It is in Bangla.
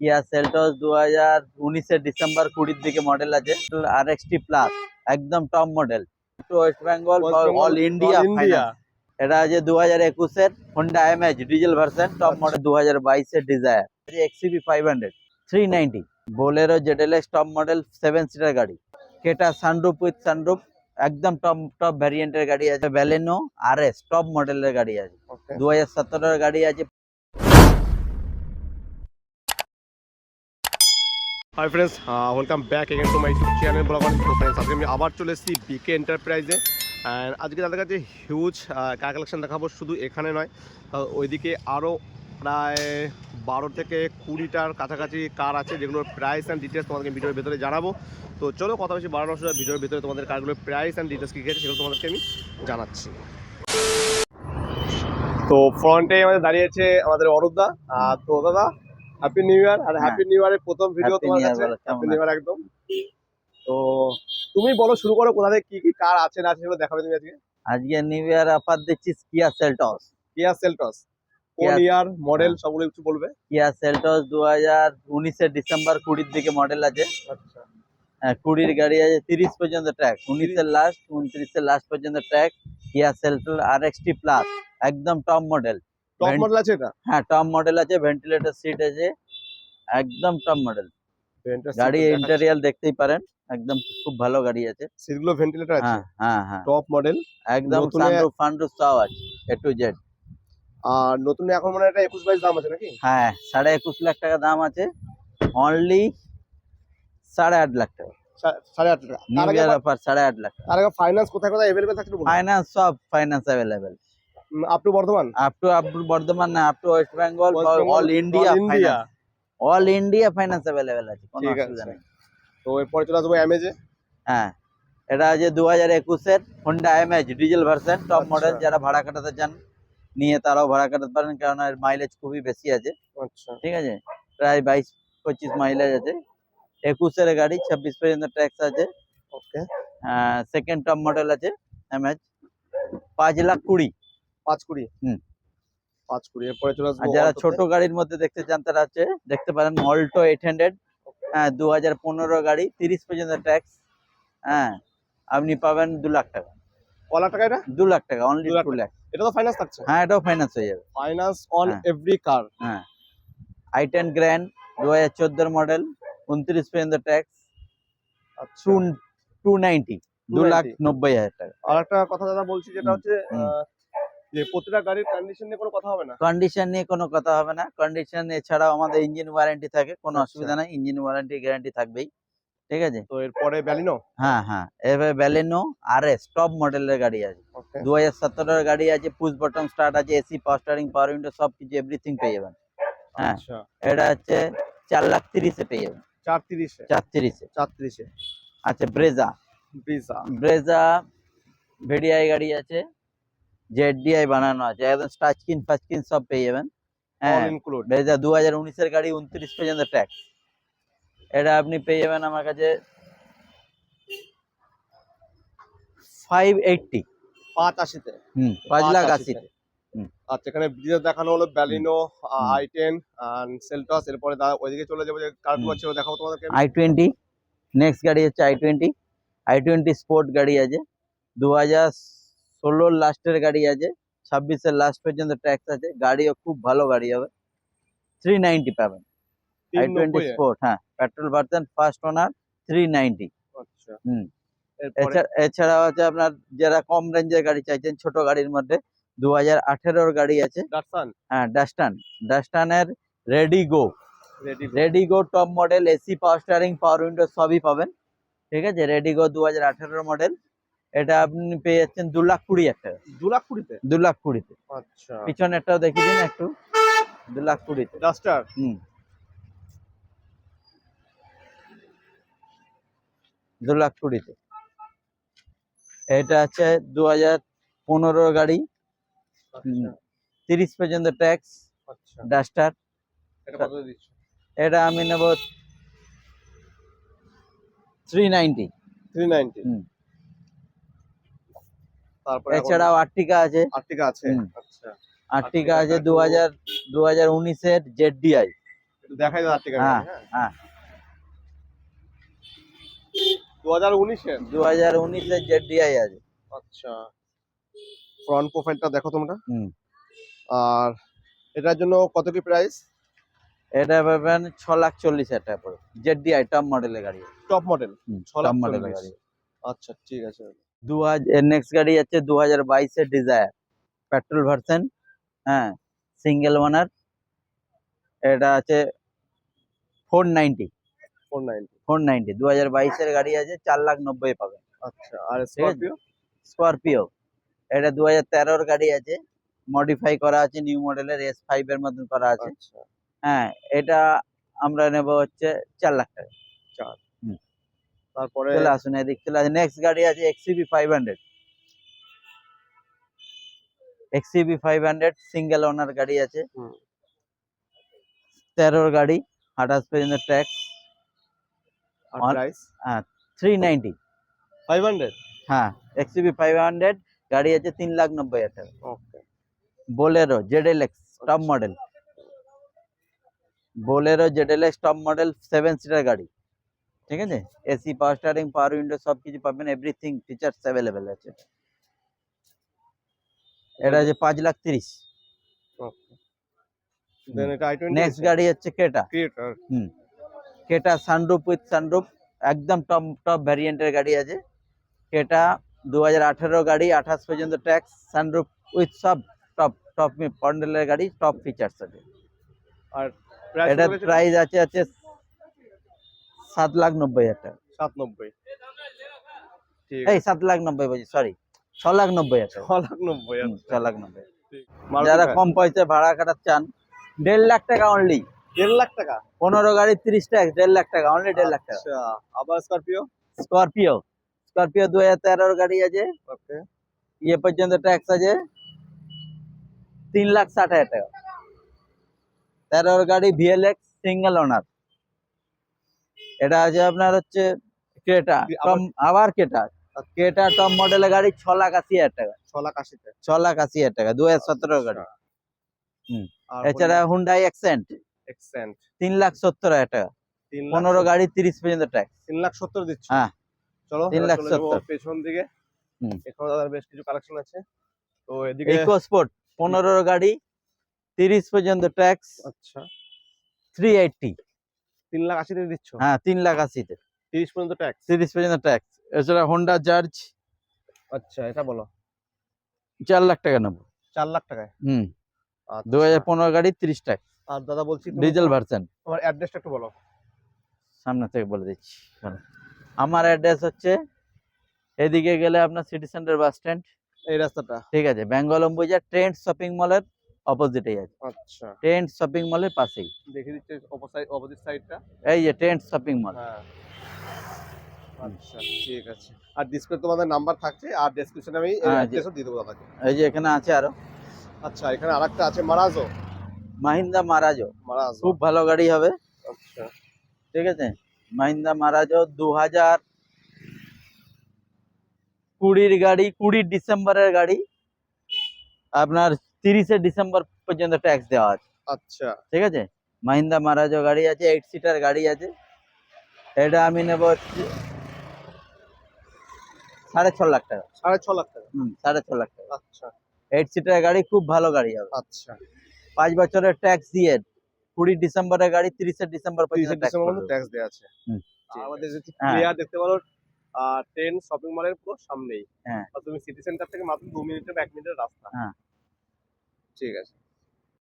কিয়া সেলটস 2019 ডিসেম্বর 20 দিকে মডেল আছে। RXT প্লাস একদম top model, to West Bengal all India finance. এটা আছে 2021 এর Honda MH diesel version top model. 2022 এর Dzire XCV 500 390, Bolero ZLX top model 7 seater গাড়ি, কেটা সানরুফ উইথ সানরুফ একদম টপ ভ্যারিয়েন্টের গাড়ি আছে। ব্যালেনো RS টপ মডেলের গাড়ি আছে, 2017 এর গাড়ি আছে। Hi friends, welcome back again to my YouTube channel blogger. তো ফ্রেন্ডস, আজকে আমি আবার চলে এসেছি বিকে এন্টারপ্রাইজে। অ্যান্ড আজকে তাদের কাছে হিউজ কার কালেকশন দেখাবো। শুধু এখানে নয়, ওইদিকে আরও প্রায় 12 থেকে 20টার কাছাকাছি কার আছে, যেগুলোর প্রাইস অ্যান্ড ডিটেলস তোমাদেরকে ভিডিওর ভেতরে জানাবো। তো চলো কথা বেশি বাড়ানোর সময় ভিডিওর ভেতরে তোমাদের কারগুলোর প্রাইস অ্যান্ড ডিটেলস কী আছে সেগুলো তোমাদেরকে আমি জানাচ্ছি। তো ফ্রন্টে আমাদের দাঁড়িয়ে আছে আমাদের অরূপদা। তো দাদা, হ্যাপি নিউ ইয়ার। আর হ্যাপি নিউ ইয়ারের প্রথম ভিডিও তোমার কাছে। হ্যাপি নিউ ইয়ার একদম। তো তুমি বলো, শুরু করো, কোথা থেকে কি কি কার আছে না আছে সেগুলো দেখাবে তুমি আজকে। আজকে নিউ ইয়ার অফার দিচ্ছি কিয়া সেলটস। কিয়া সেলটস কোন ইয়ার মডেল সবগুলো একটু বলবে। কিয়া সেলটস 2019 ডিসেম্বর 20 দিকে মডেল আছে। আচ্ছা, 20 গাড়ি আছে, 30 পর্যন্ত ট্র্যাক, 19 লাস্ট 29 লাস্ট পর্যন্ত ট্র্যাক। কিয়া সেলটস RXT প্লাস একদম টপ মডেল। টপ মডেল আছে এটা? হ্যাঁ, টপ মডেল আছে, ভেন্টিলেটর সিট আছে, একদম টপ মডেল গাড়ি। ইন্টেরিয়াল দেখতেই পারেন, একদম খুব ভালো গাড়ি আছে। সিটগুলো ভেন্টিলেটর আছে? হ্যাঁ হ্যাঁ, টপ মডেল একদম সানরুফ ফানরুফ সব আছে A to Z। আর নতুন এখন মানে এটা 21-22 দাম আছে নাকি? হ্যাঁ, 21.5 লাখ টাকা দাম আছে, অনলি 8.5 লাখ টাকা। 8.5 টাকা নিউ ইয়ার অফার 8.5 লাখ। তার আগে ফাইন্যান্স কোথায় কোথায় अवेलेबल থাকছে বলুন। ফাইন্যান্স সব finance available up to Bardhaman? Up to Bardhaman না, up to West Bengal, all India all India finance available আছে, কোনো অসুবিধা নেই। তো এরপরে চলে আসবো এমএজে। হ্যাঁ, এটা আছে 2021 এর Honda MH diesel version top model. যারা ভাড়া কাটাতে চান নিয়ে তারাও ভাড়া কাটাতে পারেন, কারণ এর মাইলেজ খুবই বেশি আছে। আচ্ছা, ঠিক আছে, প্রায় 22-25 মাইলেজ আছে। 21 এর গাড়ি, 26 পর্যন্ত ট্যাক্স আছে। ওকে, সেকেন্ড টপ মডেল আছে এমএচ, 5,20,000। 520? হুম, 520। এরপরে চলে আসবো আর যারা অল্টোতে। ছোট গাড়ির মধ্যে দেখতে চান তারা আছে, দেখতে পারেন অল্টো 800। হ্যাঁ, 2015 গাড়ি, 30 পর্যন্ত ট্যাক্স। হ্যাঁ, আপনি পাবেন 2 লাখ টাকা। কত লাখ টাকা এটা? 2 লাখ টাকা, অনলি 2 লাখ। এটা তো ফাইন্যান্স থাকছে? হ্যাঁ, এটাও ফাইন্যান্স হয়ে যাবে। ফাইন্যান্স অন হ্যাঁ। এভরি কার। হ্যাঁ, i10 গ্র্যান্ড 2014 মডেল, 29 পর্যন্ত ট্যাক্স, আচ্ছা, 290, 2,90,000 টাকা। আর একটা কথা দাদা বলছি, যেটা হচ্ছে যে প্রতিটা গাড়ির কন্ডিশন নিয়ে কোনো কথা হবে না? কন্ডিশন নিয়ে কোনো কথা হবে না। কন্ডিশন এছাড়াও আমাদের ইঞ্জিন ওয়ারেন্টি থাকে, কোনো আচ্ছা। অসুবিধা নাই। ইঞ্জিন ওয়ারেন্টি গ্যারান্টি থাকবেই। ঠিক আছে। তো এরপরে ব্যালিনো। হ্যাঁ হ্যাঁ, এবার ব্যালেনো RS টপ মডেলের গাড়ি আছে, ওকে, 2017 এর গাড়ি আছে। পুশ বটন স্টার্ট আছে, AC, power steering, power window সব কিছু এভরিথিং পেয়ে যাবেন। হ্যাঁ, আচ্ছা। এটা হচ্ছে 4,30,000 পেয়ে যাবেন। 430 এ? 430-এ 430 এ আচ্ছা। ব্রেজা VDI গাড়ি আছে, ZDI বানানো আছে, একদম টাচ স্ক্রিন ফাচ স্ক্রিন সব পেয়ে যাবেন। হ্যাঁ, অল ইনক্লুড। ব্রেজা 2019 এর গাড়ি, 29 পর্যন্ত ট্যাক্স। এটা আপনি পেয়ে যাবেন আমার কাছে 580। 580 তে? 5,80,000। আচ্ছা, এখানে ব্রিজে দেখানো হলো ব্যালিনো, i10 আর সেলটস। এরপরে ওইদিকে চলে যাবো, যে কারগুলো ছিল দেখাবো তোমাদেরকে। i20 নেক্সট গাড়ি হচ্ছে i20 স্পোর্ট গাড়ি আছে, 2016 লাস্টের গাড়ি আছে, 26 লাস্ট পর্যন্ত ট্যাক্স আছে। গাড়িও খুব ভালো গাড়ি হবে, 390 পাবেন। i20 স্পোর্ট, হ্যাঁ, পেট্রোল ভার্সন, ফার্স্ট ওনার, 390। আচ্ছা, এছাড়াও আছে আপনার যারা কম রেঞ্জের গাড়ি চাইছেন, ছোট গাড়ির মধ্যে 2018 গাড়ি আছে। হ্যাঁ, ডাস্টানের Redigo top model, AC, power steering, power window সবই পাবেন। ঠিক আছে, রেডিগো 2018 মডেল। এটা আপনি পেয়ে যাচ্ছেন 2,20,000 টাকা। 220 তে? 2,20,000 আচ্ছা, পিছনেরটাও দেখিয়ে দিন একটু, 2,20,000 ডাস্টার। 2,20,000। এটা আছে 2015 গাড়ি, 30 পর্যন্ত ট্যাক্স। আচ্ছা, ডাস্টার, এটা কত দিচ্ছ? এটা আমি নেব 390। 390? তারপরে এছাড়াও আর্টিকা আছে। আর্টিকা আছে? আচ্ছা, আর্টিকা আছে 2019 এর ZDI। একটু দেখাই দাও আর্টিকা হ্যাঁ হ্যাঁ হ্যাঁ 2019 এর 2019 এর ZDI আছে। আচ্ছা ফ্রন্ট প্রোফাইলটা দেখো তোমরা হুম আর এটার জন্য কত কি প্রাইস এটা পাবেন 6,40,000 টাকা পড়বে। ZDI টপ মডেলের গাড়ি। টপ মডেল 6 লাখ টপ মডেলের 40 গাড়ি। আচ্ছা ঠিক আছে নেক্সট গাড়ি আছে 2022 এর ডিজায়ার পেট্রোল ভার্সন। হ্যাঁ সিঙ্গেল ওনার। এটা আছে 490 490 2022 এর গাড়ি আছে, 4,90,000 পাবেন। আচ্ছা আর ঠিক আছে। স্করপিও স্করপিও এটা 2013 এর গাড়ি আছে, মডিফাই করা আছে, নিউ মডেলের S5 এর মতন করা আছে। আচ্ছা হ্যাঁ এটা আমরা নেব হচ্ছে 4 লাখ টাকা। 4 হুম। তারপরে চলে আসুন এদিক চলে আসুন। নেক্সট গাড়ি আছে XCB 500 সিঙ্গেল ওনার গাড়ি আছে। হুম। 13 গাড়ি 28 পর্যন্ত ট্যাক্স। R On- price 390। 500 হ্যাঁ XCB 500 গাড়ি আছে 3,90,000 টাকা। ওকে बोलेरो ZLX टॉप আচ্ছা। Model. Bolero ZLX top model 7 seater গাড়ি। ঠিক আছে। AC power steering power window সবকিছু পাবেন, এভরিথিং ফিচারস अवेलेबल আছে। এটা যে 5,30,000। ওকে দেন এটা i20 নেক্সট গাড়ি হচ্ছে কেটা। ক্রিয়েটর কেটা সানরুফ উইথ সানরুফ, একদম টপ ভ্যারিয়েন্টের গাড়ি আছে। কেটা 2018 গাড়ি, 28 পর্যন্ত ট্যাক্স, সানরুফ উইথ সব টপ মডেলের গাড়ি, টপ ফিচারস আছে। আর প্রাইস এটার প্রাইস আছে 7,90,000 টাকা। 790 ঠিক এই আছে 7,90,000 বলছি, সরি 6,90,000 টাকা। 690 আচ্ছা 6,90,000। মারুতি যারা ভ্যান। কম পয়সায় ভাড়া কাটাতে চান 1.5 লাখ টাকা অনলি। 1.5 লাখ টাকা 15 গাড়ি 30 ট্যাক্স, 1.5 লাখ টাকা অনলি, 1.5 লাখ টাকা। আচ্ছা আবার স্করপিও স্করপিও 2013 গাড়ি আছে, ওকে ইয়ে পর্যন্ত ট্যাক্স আছে 3,60,000 টাকা। 13 গাড়ি VLX সিঙ্গেল ওনার। এটা আছে আপনার হচ্ছে ক্রেটা আবার ক্রেটা টপ মডেলের গাড়ি 6,80,000 টাকা। 680 তে 6,80,000 টাকা 2017 গাড়ি। হুম। এছাড়া হুন্ডাই অ্যাকসেন্ট এক্সেন্ট 3,70,000 টাকা। 15 গাড়ি 30 পর্যন্ত ট্যাক্স। 3,70 দিচ্ছ হ্যাঁ চলো 3,70,000 চলে যাবো পেছন দিকে হুম। এখানে দাদার বেশ কিছু কালেকশন আছে তো এদিকে ইকো স্পোর্ট 15 গাড়ি 30 পর্যন্ত ট্যাক্স, আচ্ছা 380। 3,80 তে দিচ্ছ হ্যাঁ 3,80,000 তে 30 পর্যন্ত ট্যাক্স 30 পর্যন্ত ট্যাক্স। এছাড়া হোন্ডা জার্জ আচ্ছা এটা বলো 4 লাখ টাকা নেবো। 4 লাখ টাকায় আচ্ছা 2015 গাড়ি 30 ট্যাক্স, আর দাদা বলছি তুমি ডিজেল ভার্সন। তোমার অ্যাড্রেসটা একটু বলো সামনে থেকে বলে দিচ্ছি শোনো। আমার অ্যাড্রেস হচ্ছে এদিকে গেলে আপনার সিটি সেন্টার বাস স্ট্যান্ড, এই রাস্তাটা ঠিক আছে। বেঙ্গল অম্বুজা ট্রেন্ড শপিং মলের অপোজিটেই আছে। আচ্ছা ট্রেন্ড শপিং মলের পাশেই দেখে দিচ্ছে অপোজিট সাইডটা এই যে ট্রেন্ড শপিং মল। হ্যাঁ আচ্ছা ঠিক আছে আর ডিসপ্লে তোমাদের নাম্বার থাকছে আর ডেসক্রিপশনে আমি হ্যাঁ, অ্যাড্রেসও দিয়ে দেবো দাদাকে এই যে এখানে আছে আরো আচ্ছা এখানে আরেকটা আছে মারাজো মাহিন্দা মারাজো, মারাজো খুব ভালো গাড়ি হবে। আচ্ছা ঠিক আছে। মাহিন্দা মারাজো 2020 গাড়ি, 20 ডিসেম্বরের গাড়ি, আপনার 30 ডিসেম্বর পর্যন্ত ট্যাক্স দেওয়া আছে। আচ্ছা ঠিক আছে। মাহিন্দা মারাজো গাড়ি আছে, 8 সিটার গাড়ি আছে। এটা আমি নেব হচ্ছে 6.5 লাখ টাকা। 6.5 লাখ টাকা 6.5 লাখ টাকা। আচ্ছা 8 সিটার গাড়ি, খুব ভালো গাড়ি হবে। আচ্ছা 5 বছরের ট্যাক্স দিয়ে 20 ডিসেম্বরের গাড়ি 30 ডিসেম্বর 30 পর্যন্ত ট্যাক্স ডিসেম্বর পর্যন্ত ট্যাক্স দেওয়া আছে হুম। আর আমাদের যদি হ্যাঁ। ক্লিয়ার দেখতে পারো ট্রেন শপিং মলের পুরো সামনেই হ্যাঁ। আর তুমি সিটি সেন্টার থেকে মাত্র 2 মিনিটের 1 মিনিটের রাস্তা হ্যাঁ। ঠিক আছে